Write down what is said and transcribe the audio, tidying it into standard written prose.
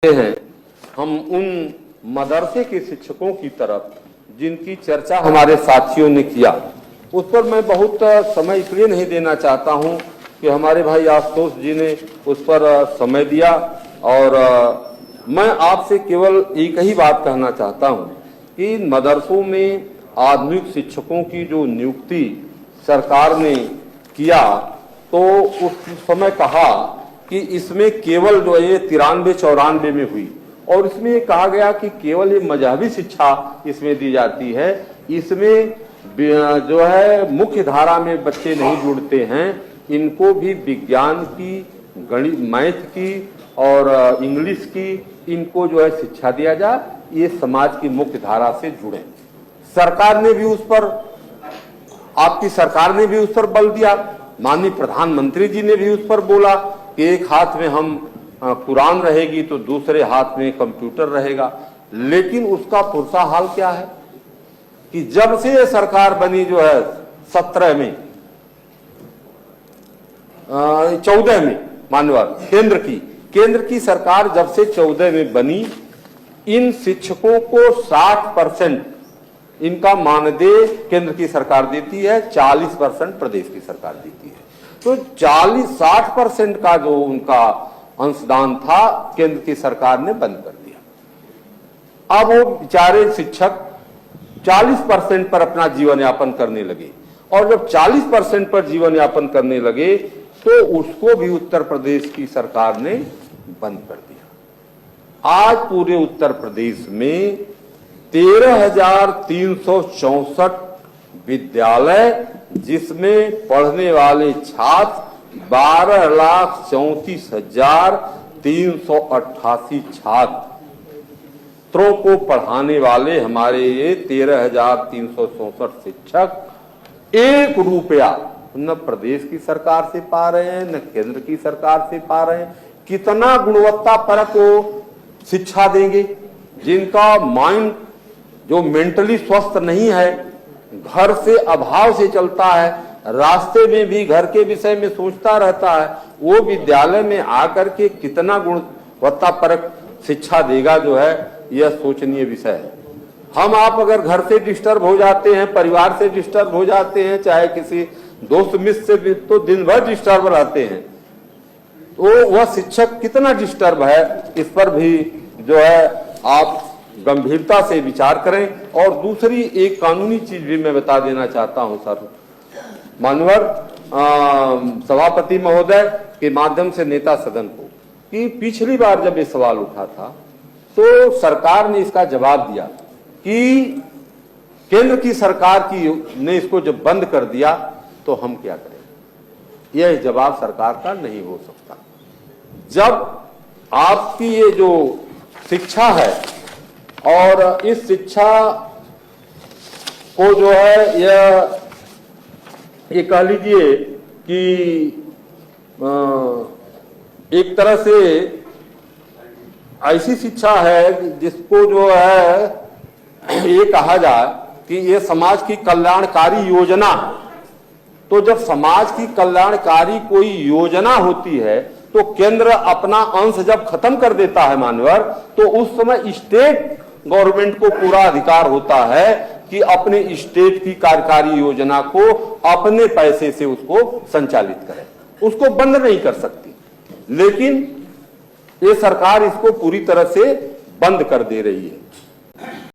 हैं हम उन मदरसे के शिक्षकों की तरफ जिनकी चर्चा हमारे साथियों ने किया, उस पर मैं बहुत समय इसलिए नहीं देना चाहता हूं कि हमारे भाई आशुतोष जी ने उस पर समय दिया। और मैं आपसे केवल एक ही बात कहना चाहता हूं कि मदरसों में आधुनिक शिक्षकों की जो नियुक्ति सरकार ने किया, तो उस समय कहा कि इसमें केवल जो ये 93-94 में हुई, और इसमें ये कहा गया कि केवल ये मजहबी शिक्षा इसमें दी जाती है, इसमें जो है मुख्य धारा में बच्चे नहीं जुड़ते हैं, इनको भी विज्ञान की, गणित, मैथ की और इंग्लिश की, इनको जो है शिक्षा दिया जाए, ये समाज की मुख्य धारा से जुड़े। सरकार ने भी उस पर, आपकी सरकार ने भी उस पर बल दिया, माननीय प्रधानमंत्री जी ने भी उस पर बोला कि एक हाथ में हम कुरान रहेगी तो दूसरे हाथ में कंप्यूटर रहेगा। लेकिन उसका पुरसा हाल क्या है कि जब से ये सरकार बनी जो है 17 में 14 में मानवर केंद्र की सरकार जब से 14 में बनी, इन शिक्षकों को 60% इनका मानदेय केंद्र की सरकार देती है, 40% प्रदेश की सरकार देती है। तो 60% का जो उनका अंशदान था केंद्र की सरकार ने बंद कर दिया। अब वो बेचारे शिक्षक 40% पर अपना जीवन यापन करने लगे, और जब 40% पर जीवन यापन करने लगे तो उसको भी उत्तर प्रदेश की सरकार ने बंद कर दिया। आज पूरे उत्तर प्रदेश में 13,364 विद्यालय, जिसमें पढ़ने वाले छात्र 12,34,388 छात्रों को पढ़ाने वाले हमारे ये 13,364 शिक्षक 1 रुपया न प्रदेश की सरकार से पा रहे हैं, न केंद्र की सरकार से पा रहे हैं। कितना गुणवत्ता परक वो शिक्षा देंगे जिनका माइंड जो मेंटली स्वस्थ नहीं है, घर से अभाव से चलता है, रास्ते में भी घर के विषय में सोचता रहता है, वो विद्यालय में आकर के कितना गुणवत्ता परक शिक्षा देगा, जो है यह सोचनीय विषय है। हम आप अगर घर से डिस्टर्ब हो जाते हैं, परिवार से डिस्टर्ब हो जाते हैं, चाहे किसी दोस्त मित्र से भी, तो दिन भर डिस्टर्ब रहते हैं, तो वह शिक्षक कितना डिस्टर्ब है, इस पर भी जो है आप गंभीरता से विचार करें। और दूसरी एक कानूनी चीज भी मैं बता देना चाहता हूं सर, मानवर सभापति महोदय के माध्यम से नेता सदन को, कि पिछली बार जब ये सवाल उठा था तो सरकार ने इसका जवाब दिया कि केंद्र की सरकार की ने इसको जब बंद कर दिया तो हम क्या करें। यह जवाब सरकार का नहीं हो सकता। जब आपकी ये जो शिक्षा है, और इस शिक्षा को जो है ये कह लीजिए कि एक तरह से ऐसी शिक्षा है जिसको जो है ये कहा जाए कि ये समाज की कल्याणकारी योजना। तो जब समाज की कल्याणकारी कोई योजना होती है तो केंद्र अपना अंश जब खत्म कर देता है मानवर, तो उस समय स्टेट गवर्नमेंट को पूरा अधिकार होता है कि अपने स्टेट की कार्यकारी योजना को अपने पैसे से उसको संचालित करे, उसको बंद नहीं कर सकती। लेकिन ये सरकार इसको पूरी तरह से बंद कर दे रही है।